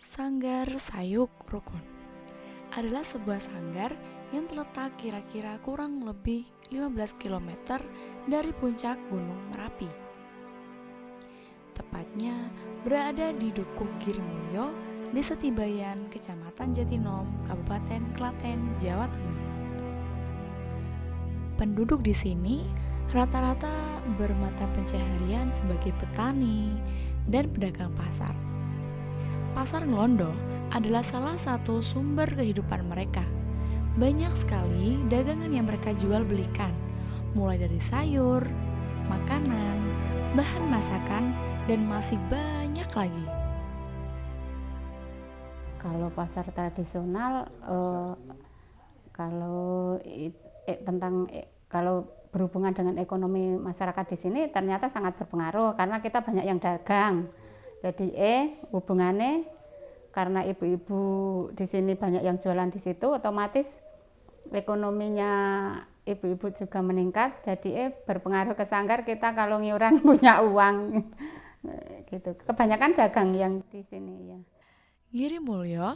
Sanggar Sayuk Rukun adalah sebuah sanggar yang terletak kira-kira kurang lebih 15 km dari puncak Gunung Merapi. Tepatnya berada di Dukuh Girimulyo, Desa Tibayan, Kecamatan Jatinom, Kabupaten Klaten, Jawa Tengah. Penduduk di sini rata-rata bermata pencaharian sebagai petani dan pedagang pasar. Pasar Ngelondo adalah salah satu sumber kehidupan mereka. Banyak sekali dagangan yang mereka jual belikan, mulai dari sayur, makanan, bahan masakan, dan masih banyak lagi. Kalau pasar tradisional, kalau berhubungan dengan ekonomi masyarakat di sini ternyata sangat berpengaruh karena kita banyak yang dagang. Jadi hubungannya karena ibu-ibu di sini banyak yang jualan di situ, otomatis ekonominya ibu-ibu juga meningkat. Jadi berpengaruh ke sanggar kita kalau ngiuran punya uang gitu. Kebanyakan dagang yang di sini ya. Girimulyo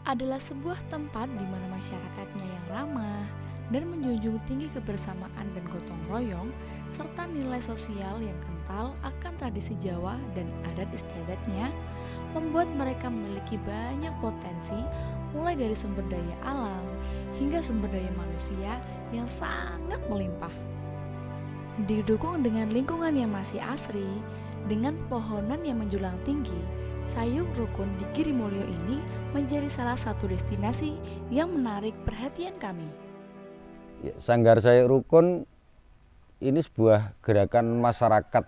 adalah sebuah tempat di mana masyarakatnya yang ramah dan menjunjung tinggi kebersamaan dan gotong royong serta nilai sosial yang kental akan tradisi Jawa dan adat istiadatnya membuat mereka memiliki banyak potensi mulai dari sumber daya alam hingga sumber daya manusia yang sangat melimpah. Didukung dengan lingkungan yang masih asri, dengan pohonan yang menjulang tinggi, Sayuk Rukun di Girimulyo ini menjadi salah satu destinasi yang menarik perhatian kami. Sanggar Sayuk Rukun ini sebuah gerakan masyarakat.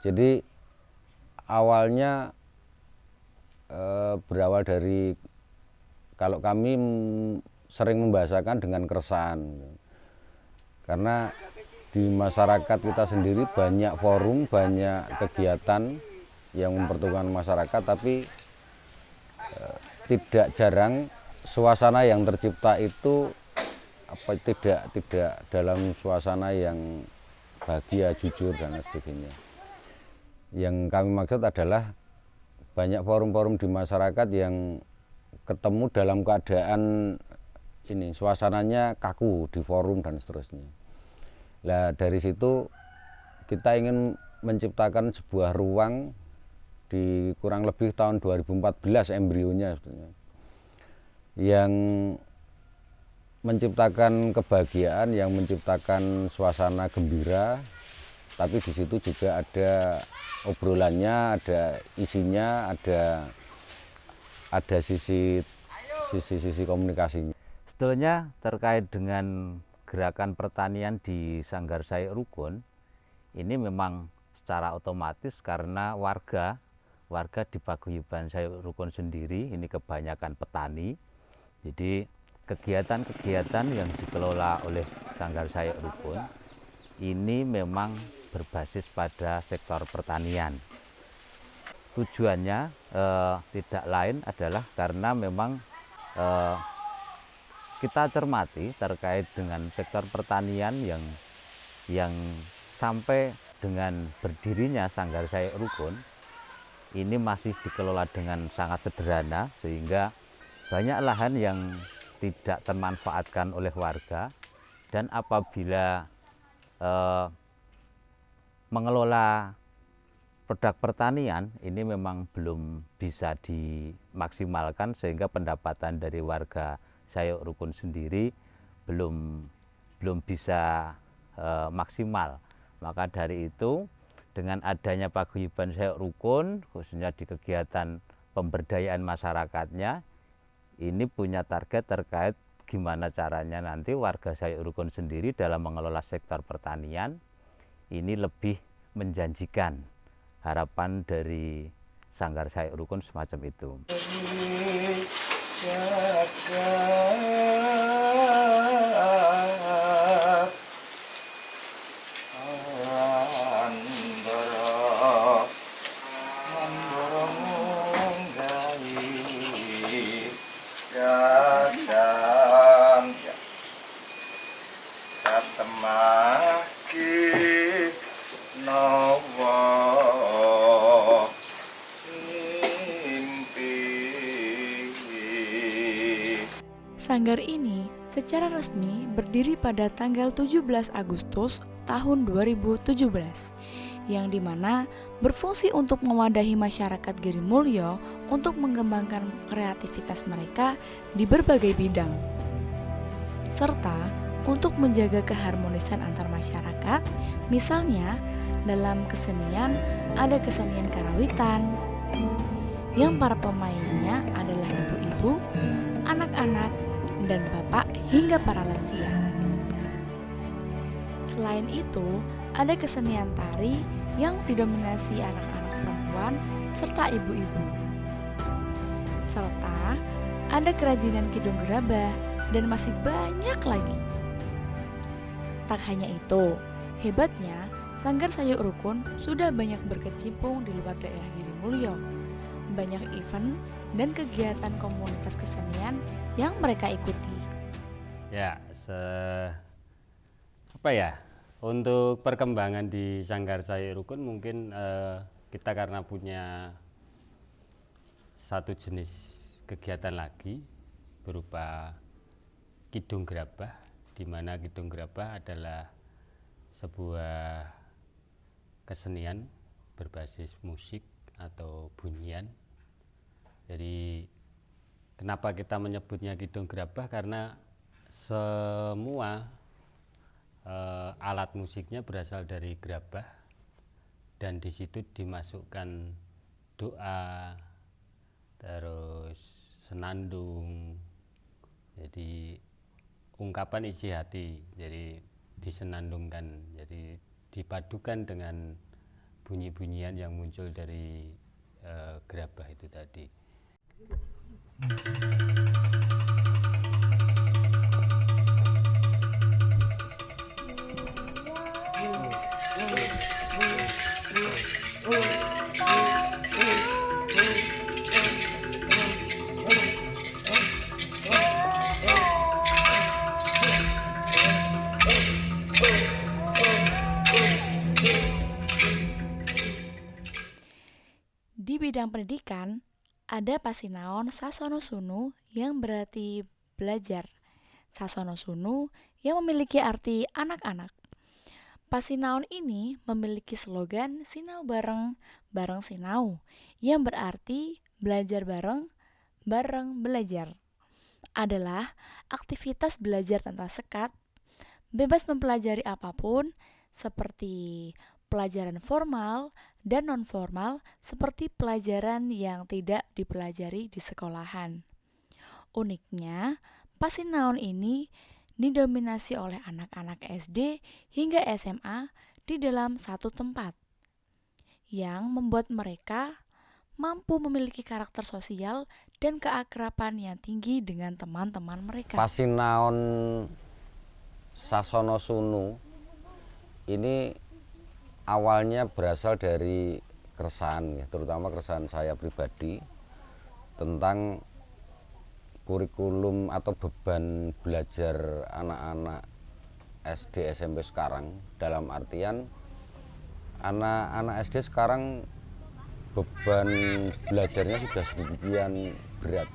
Jadi awalnya berawal dari, kalau kami sering membahasakan dengan keresahan. Karena di masyarakat kita sendiri banyak forum, banyak kegiatan yang mempertemukan masyarakat, tapi tidak jarang suasana yang tercipta itu tidak dalam suasana yang bahagia, jujur dan sebagainya. Yang kami maksud adalah banyak forum-forum di masyarakat yang ketemu dalam keadaan ini, suasananya kaku di forum dan seterusnya. Nah, dari situ kita ingin menciptakan sebuah ruang di kurang lebih tahun 2014 embrionya sebetulnya, yang menciptakan kebahagiaan, yang menciptakan suasana gembira, tapi di situ juga ada obrolannya, ada isinya, ada sisi komunikasinya. Sebetulnya terkait dengan gerakan pertanian di Sanggar Sayuk Rukun, ini memang secara otomatis karena warga di paguyuban Sayuk Rukun sendiri ini kebanyakan petani. Jadi kegiatan-kegiatan yang dikelola oleh Sanggar Sayuk Rukun ini memang berbasis pada sektor pertanian. Tujuannya tidak lain adalah karena memang kita cermati terkait dengan sektor pertanian yang sampai dengan berdirinya Sanggar Sayuk Rukun ini masih dikelola dengan sangat sederhana, sehingga banyak lahan yang tidak termanfaatkan oleh warga, dan apabila mengelola produk pertanian ini memang belum bisa dimaksimalkan, sehingga pendapatan dari warga Sayuk Rukun sendiri belum bisa maksimal. Maka dari itu, dengan adanya paguyuban Sayuk Rukun, khususnya di kegiatan pemberdayaan masyarakatnya, ini punya target terkait gimana caranya nanti warga Sayuk Rukun sendiri dalam mengelola sektor pertanian ini lebih menjanjikan. Harapan dari Sanggar Sayuk Rukun semacam itu. Sanggar ini secara resmi berdiri pada tanggal 17 Agustus tahun 2017, yang dimana berfungsi untuk mewadahi masyarakat Girimulyo untuk mengembangkan kreativitas mereka di berbagai bidang, serta untuk menjaga keharmonisan antar masyarakat. Misalnya dalam kesenian ada kesenian karawitan yang para pemainnya adalah ibu-ibu, anak-anak, dan bapak hingga para lansia. Selain itu, ada kesenian tari yang didominasi anak-anak perempuan serta ibu-ibu. Serta ada kerajinan kidung gerabah dan masih banyak lagi. Tak hanya itu, hebatnya Sanggar Sayuk Rukun sudah banyak berkecimpung di luar daerah Girimulyo. Banyak event dan kegiatan komunitas kesenian yang mereka ikuti. Ya, untuk perkembangan di Sanggar Sayuk Rukun mungkin kita karena punya satu jenis kegiatan lagi berupa kidung gerabah, di mana kidung gerabah adalah sebuah kesenian berbasis musik atau bunyian. Jadi kenapa kita menyebutnya kidung gerabah? Karena semua alat musiknya berasal dari gerabah, dan di situ dimasukkan doa, terus senandung, jadi ungkapan isi hati, jadi disenandungkan, jadi dipadukan dengan bunyi-bunyian yang muncul dari gerabah itu tadi. Di bidang pendidikan, ada Pasinaon Sasono Sunu yang berarti belajar, Sasono Sunu yang memiliki arti anak-anak. Pasinaon ini memiliki slogan Sinau Bareng, Bareng Sinau, yang berarti belajar bareng, bareng belajar. Adalah aktivitas belajar tanpa sekat, bebas mempelajari apapun, seperti pelajaran formal dan non-formal, seperti pelajaran yang tidak dipelajari di sekolahan. Uniknya, Pasinaon ini didominasi oleh anak-anak SD hingga SMA di dalam satu tempat, yang membuat mereka mampu memiliki karakter sosial dan keakraban yang tinggi dengan teman-teman mereka. Pasinaon Sasono Sunu ini awalnya berasal dari keresahan, ya, terutama keresahan saya pribadi tentang kurikulum atau beban belajar anak-anak SD SMP sekarang. Dalam artian anak-anak SD sekarang beban belajarnya sudah sedemikian berat,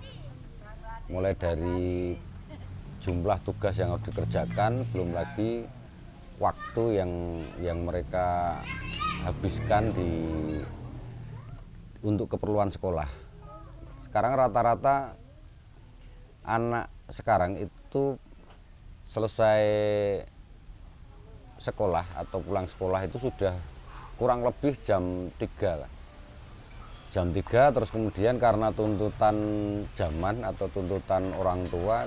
mulai dari jumlah tugas yang harus dikerjakan, belum lagi waktu yang mereka habiskan untuk keperluan sekolah. Sekarang rata-rata anak sekarang itu selesai sekolah atau pulang sekolah itu sudah kurang lebih jam 3 lah. Jam 3, terus kemudian karena tuntutan zaman atau tuntutan orang tua,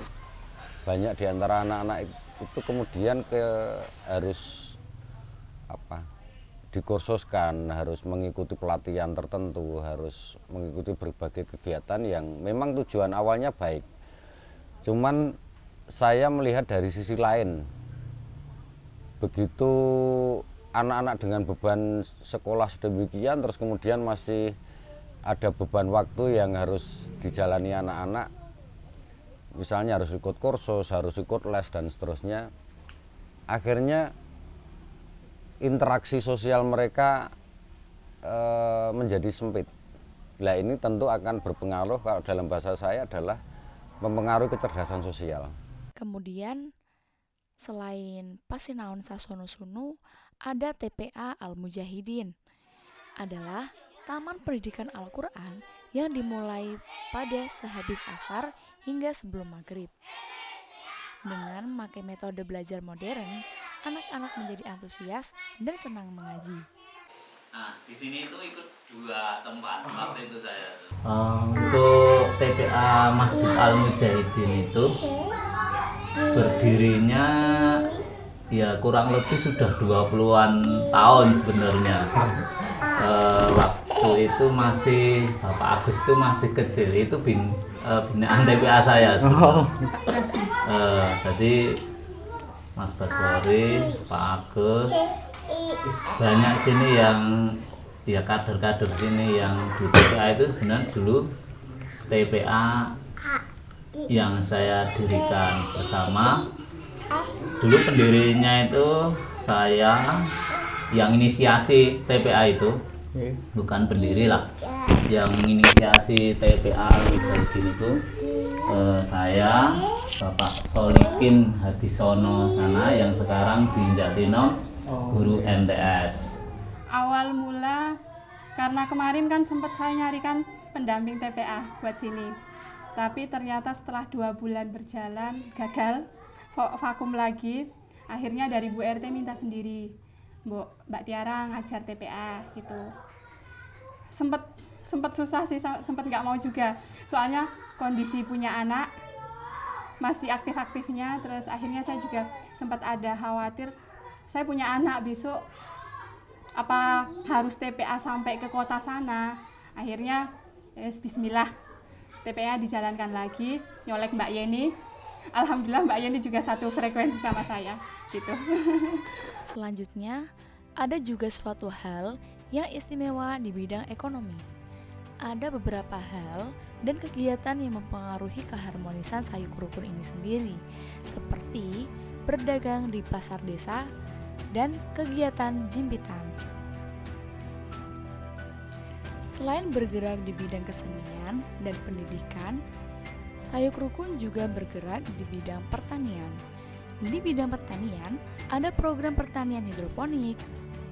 banyak di antara anak-anak itu kemudian harus dikursuskan, harus mengikuti pelatihan tertentu, harus mengikuti berbagai kegiatan yang memang tujuan awalnya baik. Cuman saya melihat dari sisi lain, begitu anak-anak dengan beban sekolah sedemikian, terus kemudian masih ada beban waktu yang harus dijalani anak-anak, misalnya harus ikut kursus, harus ikut les dan seterusnya. Akhirnya interaksi sosial mereka menjadi sempit. Nah, ini tentu akan berpengaruh, kalau dalam bahasa saya adalah mempengaruhi kecerdasan sosial. Kemudian selain Pasinaon Sasono Sunu, ada TPA Al-Mujahidin. Adalah taman pendidikan Al-Quran yang dimulai pada sehabis asar hingga sebelum maghrib. Dengan memakai metode belajar modern, anak-anak menjadi antusias dan senang mengaji. Nah, di sini itu ikut 2 tempat waktu itu saya. Untuk TPA Masjid Al-Mujahidin itu berdirinya ya kurang lebih sudah 20-an tahun sebenarnya. Waktu itu masih Bapak Agus itu masih kecil, itu binaan TPA saya sebenarnya. Jadi Mas Baswari, Pak Agus, banyak sini yang ya kader-kader sini yang di TPA itu sebenarnya dulu TPA yang saya dirikan bersama. Dulu pendirinya itu saya yang inisiasi TPA itu, bukan pendiri lah, yang inisiasi TPA Al-Mujahidin itu saya, Bapak Solikin Hadisono sana yang sekarang di Jatino, guru MTS. Awal mula karena kemarin kan sempat saya nyarikan pendamping TPA buat sini, tapi ternyata setelah 2 bulan berjalan gagal, vakum lagi. Akhirnya dari Bu RT minta sendiri, Mbak Tiara ngajar TPA gitu. Sempat susah sih, sempat nggak mau juga, soalnya kondisi punya anak masih aktif-aktifnya. Terus akhirnya saya juga sempat ada khawatir, saya punya anak besok apa harus TPA sampai ke kota sana. Akhirnya bismillah, TPA dijalankan lagi, nyolek Mbak Yeni. Alhamdulillah Mbak Yeni juga satu frekuensi sama saya gitu. Selanjutnya, ada juga suatu hal yang istimewa di bidang ekonomi. Ada beberapa hal dan kegiatan yang mempengaruhi keharmonisan Sayuk Rukun ini sendiri, seperti berdagang di pasar desa dan kegiatan jimpitan. Selain bergerak di bidang kesenian dan pendidikan, Sayuk Rukun juga bergerak di bidang pertanian. Di bidang pertanian, ada program pertanian hidroponik,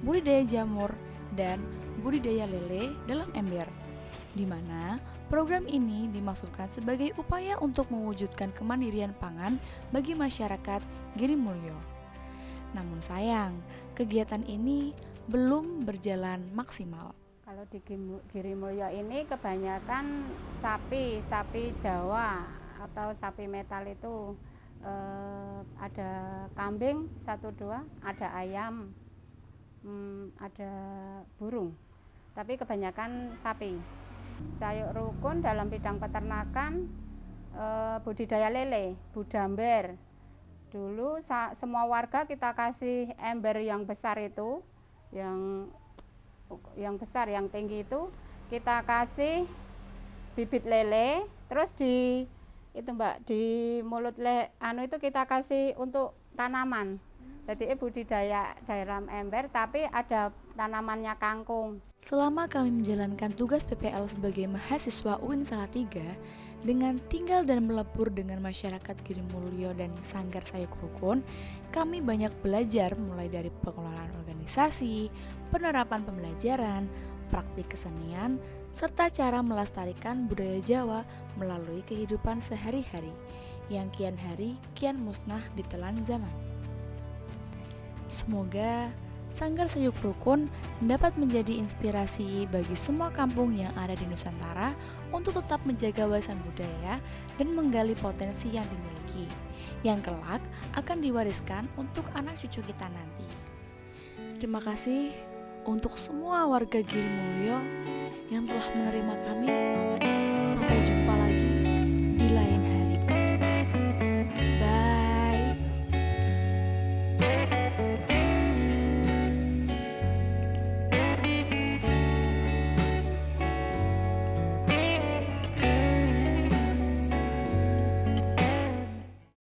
budidaya jamur, dan budidaya lele dalam ember, di mana program ini dimaksudkan sebagai upaya untuk mewujudkan kemandirian pangan bagi masyarakat Girimulyo. Namun sayang, kegiatan ini belum berjalan maksimal. Kalau di Girimulyo ini kebanyakan sapi Jawa atau sapi metal itu, ada kambing 1-2, ada ayam, ada burung, tapi kebanyakan sapi. Sayuk Rukun dalam bidang peternakan, budidaya lele, budamber. Dulu semua warga kita kasih ember yang besar itu, yang besar, yang tinggi itu kita kasih bibit lele, terus di mulut itu kita kasih untuk tanaman. Jadi budidaya dalam ember tapi ada tanamannya kangkung. Selama kami menjalankan tugas PPL sebagai mahasiswa UIN Salatiga dengan tinggal dan melebur dengan masyarakat Girimulyo dan Sanggar Sayuk Rukun, kami banyak belajar mulai dari pengelolaan organisasi, penerapan pembelajaran, praktik kesenian, serta cara melestarikan budaya Jawa melalui kehidupan sehari-hari yang kian hari kian musnah ditelan zaman. Semoga Sanggar Sayuk Rukun dapat menjadi inspirasi bagi semua kampung yang ada di Nusantara untuk tetap menjaga warisan budaya dan menggali potensi yang dimiliki, yang kelak akan diwariskan untuk anak cucu kita nanti. Terima kasih untuk semua warga Girimulyo yang telah menerima kami. Sampai jumpa lagi